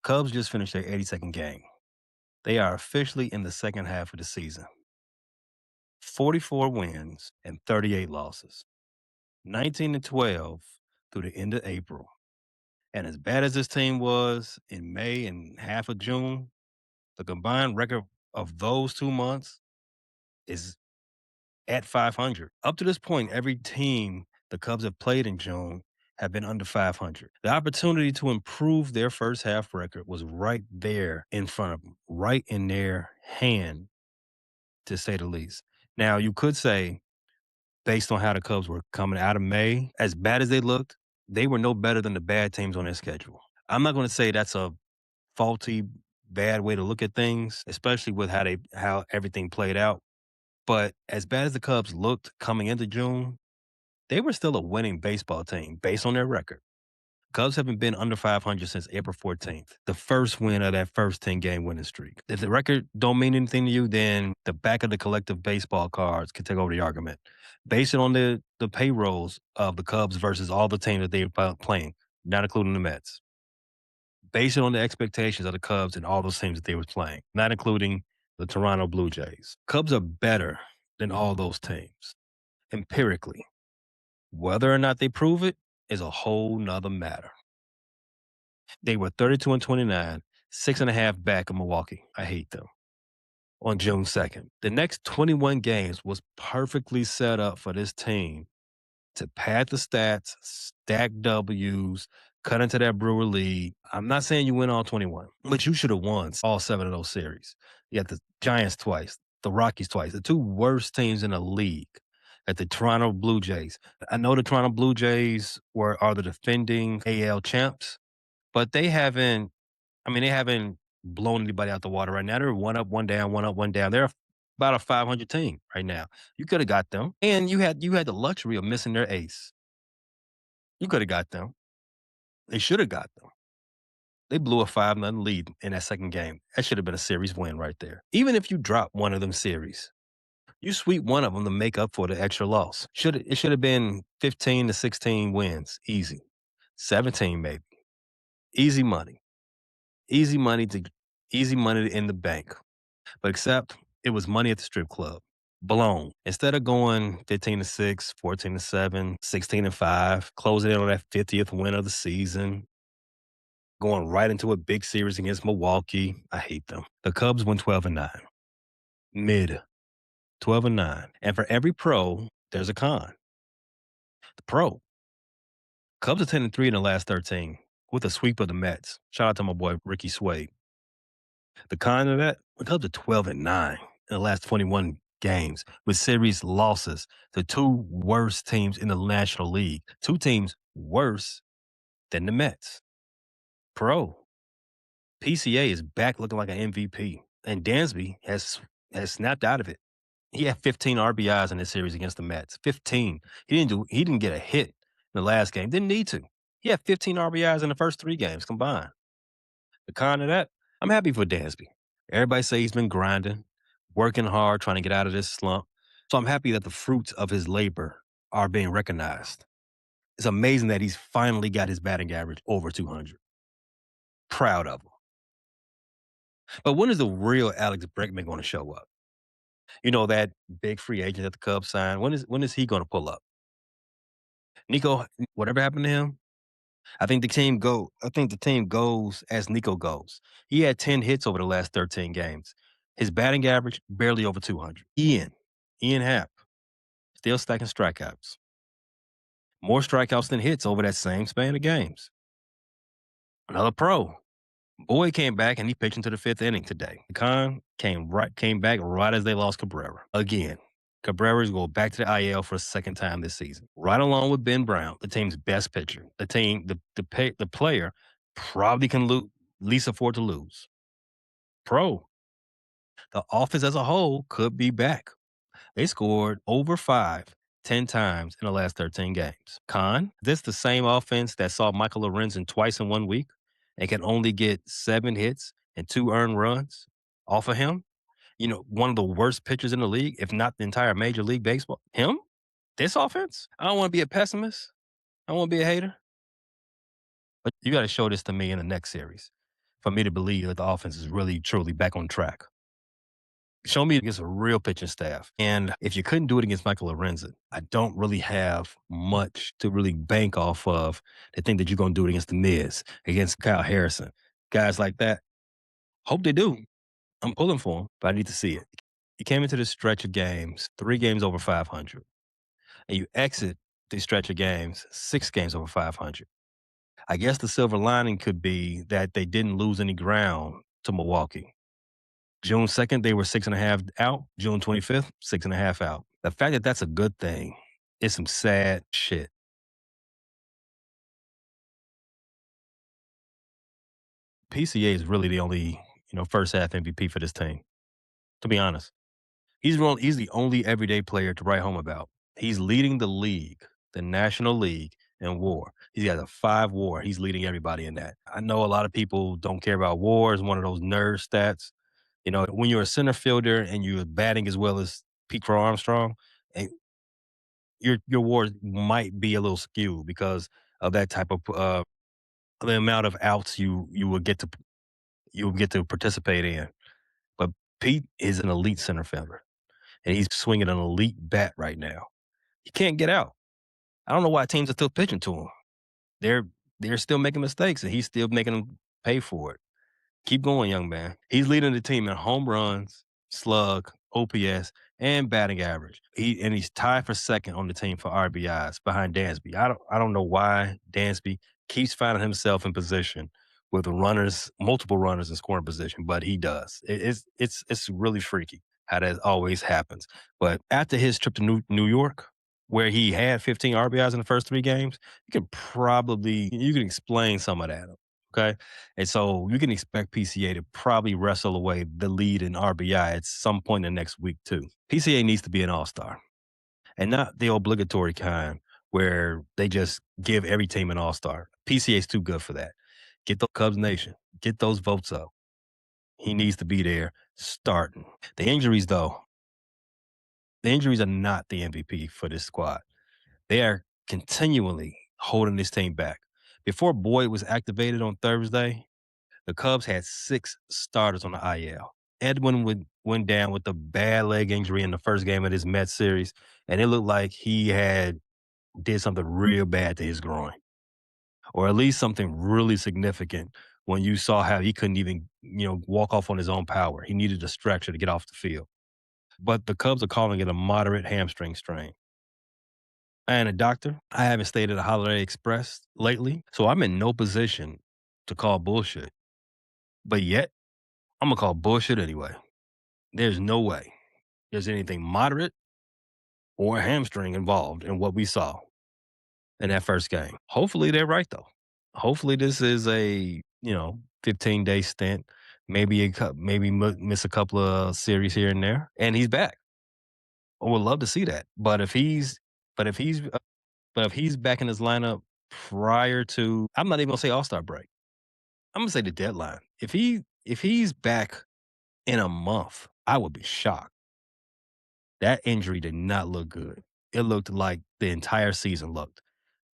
Cubs just finished their 82nd game. They are officially in the second half of the season. 44 wins and 38 losses. 19-12 through the end of April. And as bad as this team was in May and half of June, the combined record of those 2 months is at 500. Up to this point, every team the Cubs have played in June have been under 500. The opportunity to improve their first half record was right there in front of them, right in their hand, to say the least. Now, you could say, based on how the Cubs were coming out of May, as bad as they looked, they were no better than the bad teams on their schedule. I'm not going to say that's a faulty, bad way to look at things, especially with how everything played out. But as bad as the Cubs looked coming into June, they were still a winning baseball team based on their record. Cubs haven't been under 500 since April 14th, the first win of that first 10-game winning streak. If the record don't mean anything to you, then the back of the collective baseball cards can take over the argument. Base it on the payrolls of the Cubs versus all the teams that they're playing, not including the Mets. Base it on the expectations of the Cubs and all those teams that they were playing, not including the Toronto Blue Jays. Cubs are better than all those teams, empirically. Whether or not they prove it is a whole nother matter. They were 32-29, 6.5 back of Milwaukee. I hate them. On June 2nd. The next 21 games was perfectly set up for this team to pad the stats, stack W's, cut into that Brewer lead. I'm not saying you win all 21, but you should have won all 7 of those series. You had the Giants twice, the Rockies twice, the two worst teams in the league. At the Toronto Blue Jays. I know the Toronto Blue Jays are the defending AL champs, but they haven't blown anybody out the water right now. They're one up, one down, one up, one down. They're about a 500 team right now. You could have got them, and you had the luxury of missing their ace. You could have got them. They should have got them. They blew a 5-0 lead in that second game. That should have been a series win right there. Even if you drop one of them series, you sweep one of them to make up for the extra loss. It should have been 15-16 wins, easy. 17 maybe. Easy money. Easy money to in the bank. But except it was money at the strip club. Blown. Instead of going 15-6, 14-7, 16-5, closing in on that 50th win of the season, going right into a big series against Milwaukee. I hate them. The Cubs went 12-9. Mid. 12-9. And for every pro, there's a con. The pro. Cubs are 10-3 in the last 13 with a sweep of the Mets. Shout out to my boy Ricky Swade. The con of that, the Cubs are 12-9 in the last 21 games with series losses to two worst teams in the National League. Two teams worse than the Mets. Pro. PCA is back looking like an MVP. And Dansby has snapped out of it. He had 15 RBIs in this series against the Mets. 15. He didn't get a hit in the last game. Didn't need to. He had 15 RBIs in the first 3 games combined. The con of that, I'm happy for Dansby. Everybody say he's been grinding, working hard, trying to get out of this slump. So I'm happy that the fruits of his labor are being recognized. It's amazing that he's finally got his batting average over 200. Proud of him. But when is the real Alex Bregman going to show up? You know, that big free agent that the Cubs signed. When is he going to pull up? Nico, whatever happened to him? I think the team goes as Nico goes. He had 10 hits over the last 13 games. His batting average barely over 200. Ian Happ, still stacking strikeouts. More strikeouts than hits over that same span of games. Another pro. Boyd came back and he pitched into the 5th inning today. Khan came back right as they lost Cabrera. Again, Cabrera is going back to the IL for a second time this season. Right along with Ben Brown, the team's best pitcher. The player probably can least afford to lose. Pro. The offense as a whole could be back. They scored over 5 10 times in the last 13 games. Con, this the same offense that saw Michael Lorenzen twice in 1 week and can only get 7 hits and 2 earned runs off of him. You know, one of the worst pitchers in the league, if not the entire Major League Baseball. Him? This offense? I don't want to be a pessimist. I don't want to be a hater. But you got to show this to me in the next series. for me to believe that the offense is really truly back on track. Show me against a real pitching staff. And if you couldn't do it against Michael Lorenzen, I don't really have much to really bank off of to think that you're going to do it against the Miz, against Kyle Harrison, guys like that. Hope they do. I'm pulling for them, but I need to see it. You came into this stretch of games, 3 games over 500, and you exit this stretch of games, 6 games over 500. I guess the silver lining could be that they didn't lose any ground to Milwaukee. June 2nd, they were 6.5 out. June 25th, 6.5 out. The fact that that's a good thing is some sad shit. PCA is really the only, first half MVP for this team, to be honest. He's the only everyday player to write home about. He's leading the league, the National League, in WAR. He's got a 5 WAR. He's leading everybody in that. I know a lot of people don't care about WAR. It's one of those nerd stats. When you're a center fielder and you're batting as well as Pete Crow Armstrong, and your WAR might be a little skewed because of that type of the amount of outs you will get to participate in. But Pete is an elite center fielder, and he's swinging an elite bat right now. He can't get out. I don't know why teams are still pitching to him. They're they're still making mistakes, and he's still making them pay for it. Keep going, young man. He's leading the team in home runs, slug, OPS, and batting average. He's tied for second on the team for RBIs behind Dansby. I don't know why Dansby keeps finding himself in position with the runners, multiple runners in scoring position, but he does. It's really freaky how that always happens. But after his trip to New York, where he had 15 RBIs in the first 3 games, you can explain some of that. Okay. And so you can expect PCA to probably wrestle away the lead in RBI at some point in the next week, too. PCA needs to be an all-star and not the obligatory kind where they just give every team an all-star. PCA is too good for that. Get the Cubs Nation, get those votes up. He needs to be there starting. The injuries are not the MVP for this squad. They are continually holding this team back. Before Boyd was activated on Thursday, the Cubs had 6 starters on the IL. Edwin went down with a bad leg injury in the first game of this Mets series, and it looked like he had did something real bad to his groin, or at least something really significant when you saw how he couldn't even, walk off on his own power. He needed a stretcher to get off the field. But the Cubs are calling it a moderate hamstring strain. And a doctor, I haven't stayed at a Holiday Express lately, so I'm in no position to call bullshit. But yet, I'm going to call bullshit anyway. There's no way there's anything moderate or hamstring involved in what we saw in that first game. Hopefully they're right though. Hopefully this is a, 15-day stint, maybe miss a couple of series here and there, and he's back. I would love to see that. But if he's back in his lineup prior to, I'm not even gonna say All-Star break. I'm gonna say the deadline. If he's back in a month, I would be shocked. That injury did not look good. It looked like the entire season looked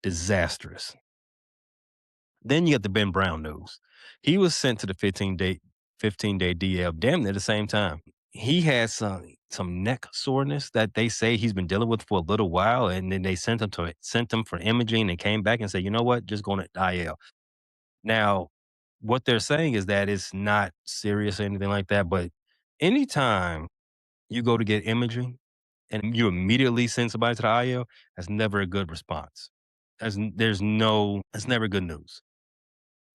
disastrous. Then you got the Ben Brown news. He was sent to the 15-day DL damn near the same time. He had some neck soreness that they say he's been dealing with for a little while, and then they sent him for imaging and came back and said, you know what, just going to IL. Now, what they're saying is that it's not serious or anything like that, but anytime you go to get imaging and you immediately send somebody to the IL, that's never a good response. That's never good news.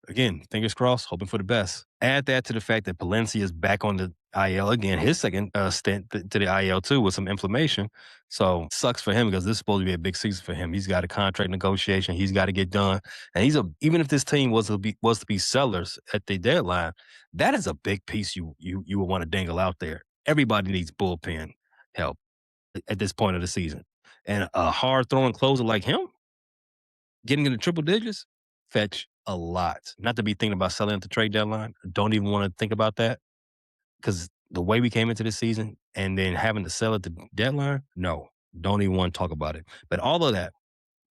Again, fingers crossed, hoping for the best. Add that to the fact that Palencia is back on the IL again, his second stint to the IL too with some inflammation. So sucks for him because this is supposed to be a big season for him. He's got a contract negotiation he's got to get done, and even if this team was to be sellers at the deadline, that is a big piece you would want to dangle out there. Everybody needs bullpen help at this point of the season, and a hard throwing closer like him getting into triple digits fetch a lot. Not to be thinking about selling at the trade deadline. Don't even want to think about that because the way we came into the season and then having to sell at the deadline, no, don't even want to talk about it. But all of that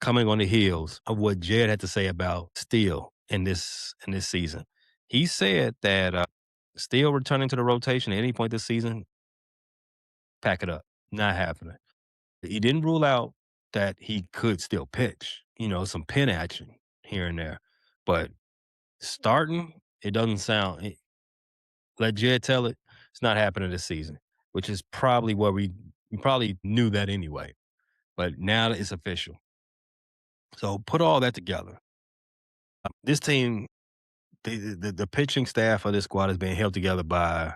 coming on the heels of what Jed had to say about Steele in this season. He said that still returning to the rotation at any point this season, pack it up. Not happening. He didn't rule out that he could still pitch, some pin action here and there. But starting, it doesn't sound, let Jed tell it, it's not happening this season, which is probably what we probably knew that anyway. But now it's official. So put all that together. This team, the pitching staff of this squad is being held together by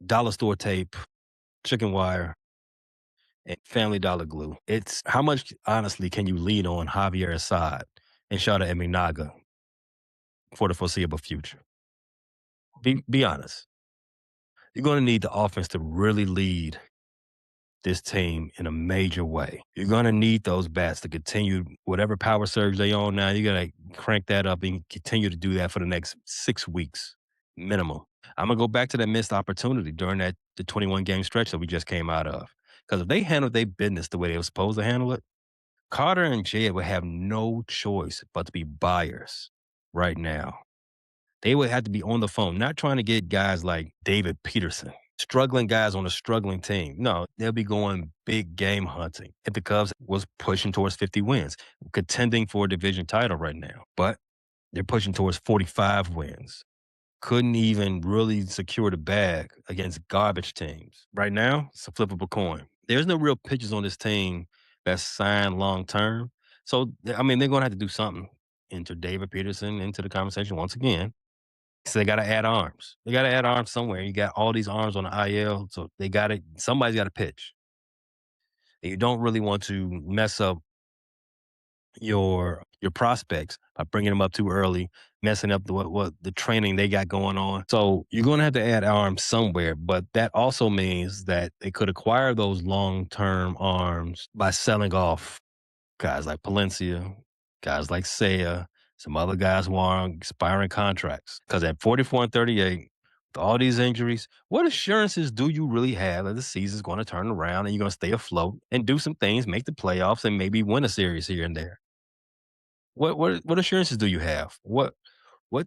dollar store tape, chicken wire, and Family Dollar glue. It's how much, honestly, can you lean on Javier Assad and Shada Eminaga for the foreseeable future? Be honest. You're going to need the offense to really lead this team in a major way. You're going to need those bats to continue whatever power surge they on now. You're going to crank that up and continue to do that for the next 6 weeks minimum. I'm going to go back to that missed opportunity during the 21-game stretch that we just came out of. Because if they handled their business the way they were supposed to handle it, Carter and Jed would have no choice but to be buyers right now. They would have to be on the phone, not trying to get guys like David Peterson, struggling guys on a struggling team. No, they'll be going big game hunting. If the Cubs was pushing towards 50 wins, contending for a division title right now, but they're pushing towards 45 wins. Couldn't even really secure the bag against garbage teams. Right now, it's a flip of a coin. There's no real pitchers on this team that's signed long term. So, I mean, they're going to have to do something. Enter David Peterson into the conversation once again. So they got to add arms. They got to add arms somewhere. You got all these arms on the IL, so somebody's got to pitch. And you don't really want to mess up your prospects by bringing them up too early, messing up what the training they got going on. So you're going to have to add arms somewhere, but that also means that they could acquire those long-term arms by selling off guys like Palencia, guys like Seiya, some other guys who are on expiring contracts. Because at 44 and 38, with all these injuries, what assurances do you really have that the season's going to turn around and you're going to stay afloat and do some things, make the playoffs, and maybe win a series here and there? What assurances do you have? What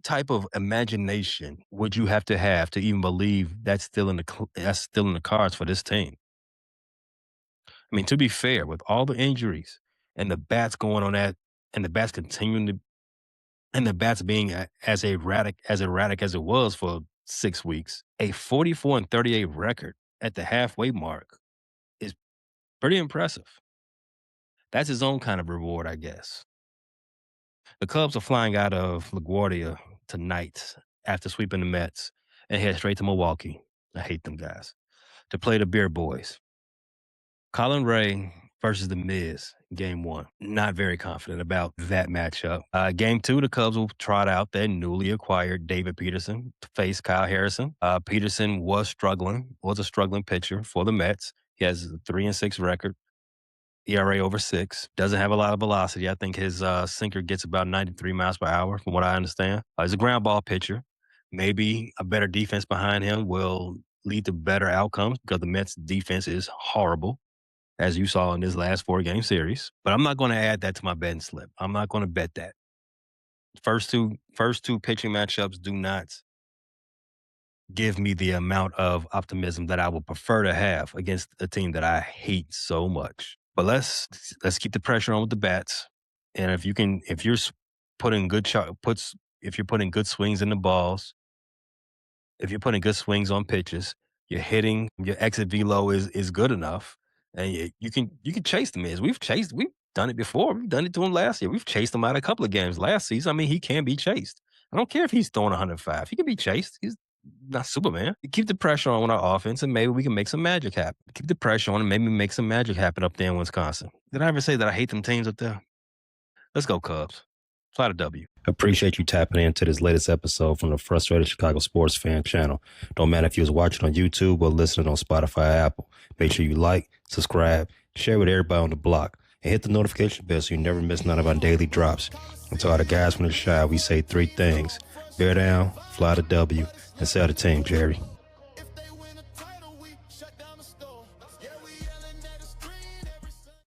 type of imagination would you have to even believe that's still in the cards for this team? I mean, to be fair, with all the injuries and the bats going on that, and the bats continuing to, and the bats being as erratic as it was for 6 weeks, a 44 and 38 record at the halfway mark is pretty impressive. That's his own kind of reward, I guess. The Cubs are flying out of LaGuardia tonight after sweeping the Mets and head straight to Milwaukee. I hate them guys. To play the Beer Boys. Colin Ray versus The Miz, game 1. Not very confident about that matchup. Game 2, the Cubs will trot out their newly acquired David Peterson to face Kyle Harrison. Peterson was a struggling pitcher for the Mets. He has a 3-6 record. ERA over 6. Doesn't have a lot of velocity. I think his sinker gets about 93 miles per hour, from what I understand. He's a ground ball pitcher. Maybe a better defense behind him will lead to better outcomes because the Mets' defense is horrible, as you saw in this last 4-game series. But I'm not going to add that to my betting slip. I'm not going to bet that. First two pitching matchups do not give me the amount of optimism that I would prefer to have against a team that I hate so much. But let's keep the pressure on with the bats. And if you're putting good swings in the balls, if you're putting good swings on pitches, you're hitting, your exit velo is good enough, and you can chase the Miz. We've done it before. We've done it to him last year. We've chased him out a couple of games last season. I mean, he can be chased. I don't care if he's throwing 105. He can be chased. He's not Superman. Keep the pressure on our offense, and maybe we can make some magic happen. Keep the pressure on, and maybe make some magic happen up there in Wisconsin. Did I ever say that I hate them teams up there? Let's go, Cubs. Fly to W. Appreciate you tapping into this latest episode from the Frustrated Chicago Sports Fan channel. Don't matter if you was watching on YouTube or listening on Spotify or Apple. Make sure you like, subscribe, share with everybody on the block, and hit the notification bell so you never miss none of our daily drops. And to all the guys from the Shy, we say 3 things. Bear down, fly to W, and sell the team, Jerry.